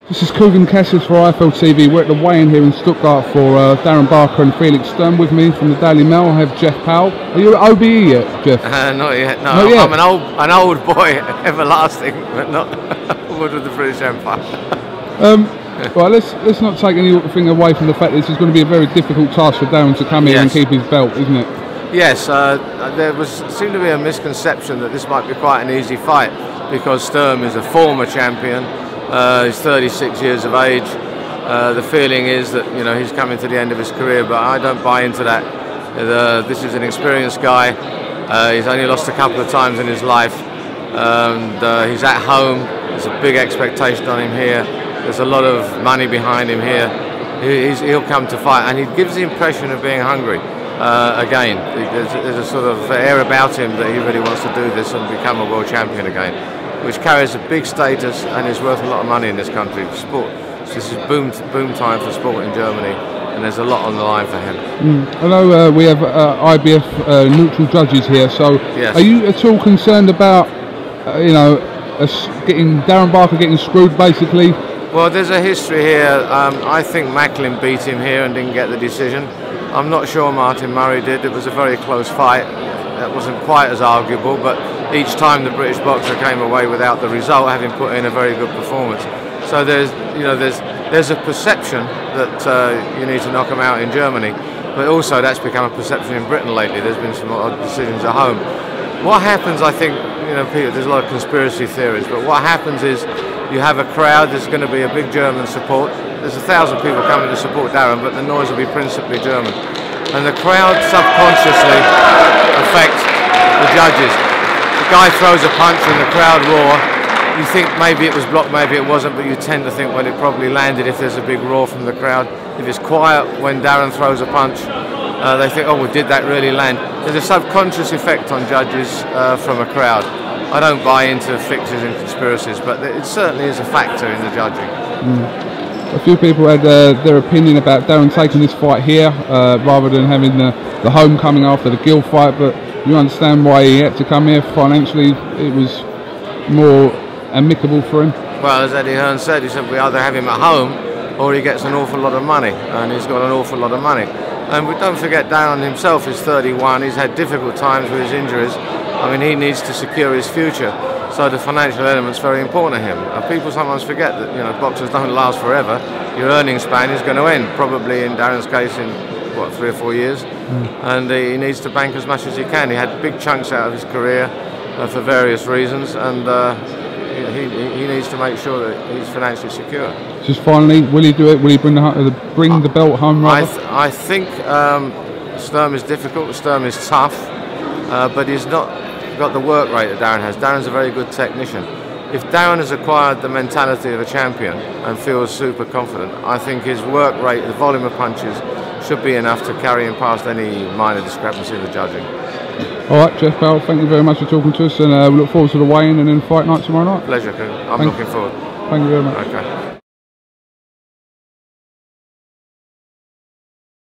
This is KUGAN CASSIUS for IFL TV. We're at the weigh-in here in Stuttgart for Darren Barker and FELIX STURM. With me from the Daily Mail I have Jeff Powell. Are you at OBE yet, Jeff? Not yet, no. Not yet. I'm an old boy, everlasting, but not with the British Empire. Well, let's not take anything away from the fact that this is going to be a very difficult task for Darren to come here and keep his belt, isn't it? Yes, there seemed to be a misconception that this might be quite an easy fight because Sturm is a former champion. He's 36 years of age. The feeling is that he's coming to the end of his career, but I don't buy into that. This is an experienced guy. He's only lost a couple of times in his life, and he's at home. There's a big expectation on him here. There's a lot of money behind him here. He'll come to fight, and he gives the impression of being hungry. Again, there's a sort of air about him that he really wants to do this and become a world champion again, which carries a big status and is worth a lot of money in this country. Sport. This is boom time for sport in Germany, and there's a lot on the line for him. I know we have IBF neutral judges here, so yes. Are you at all concerned about Darren Barker getting screwed basically? Well, there's a history here. I think Macklin beat him here and didn't get the decision. I'm not sure Martin Murray did. It was a very close fight. That wasn't quite as arguable, but each time the British boxer came away without the result, having put in a very good performance. So there's a perception that you need to knock them out in Germany, but also that's become a perception in Britain lately. There's been some odd decisions at home. What happens, I think, Peter, there's a lot of conspiracy theories, but what happens is you have a crowd. There's going to be a big German support. There's 1,000 people coming to support Darren, but the noise will be principally German. And the crowd subconsciously affects the judges. The guy throws a punch and the crowd roar. You think maybe it was blocked, maybe it wasn't, but you tend to think, well, it probably landed if there's a big roar from the crowd. If it's quiet when Darren throws a punch, they think, oh, well, did that really land? There's a subconscious effect on judges from a crowd. I don't buy into fixes and conspiracies, but it certainly is a factor in the judging. A few people had their opinion about Darren taking this fight here rather than having the homecoming after the Gill fight, but you understand why he had to come here. Financially, it was more amicable for him. Well, as Eddie Hearn said, he said we either have him at home or he gets an awful lot of money, and he's got an awful lot of money. And we don't forget Darren himself is 31. He's had difficult times with his injuries. I mean, he needs to secure his future. So the financial element's very important to him. People sometimes forget that boxers don't last forever. Your earning span is going to end, probably in Darren's case in what, 3 or 4 years, and he needs to bank as much as he can. He had big chunks out of his career for various reasons, and he needs to make sure that he's financially secure. Just finally, will he do it? Will he bring the belt home? I think Sturm is difficult. Sturm is tough, but he's not got the work rate that Darren has. Darren's a very good technician. If Darren has acquired the mentality of a champion and feels super confident, I think his work rate, the volume of punches, should be enough to carry him past any minor discrepancy in the judging. All right, Jeff Powell, thank you very much for talking to us, and we look forward to the weigh-in and then fight night tomorrow night. Pleasure, I'm looking forward. Thank you very much. Okay.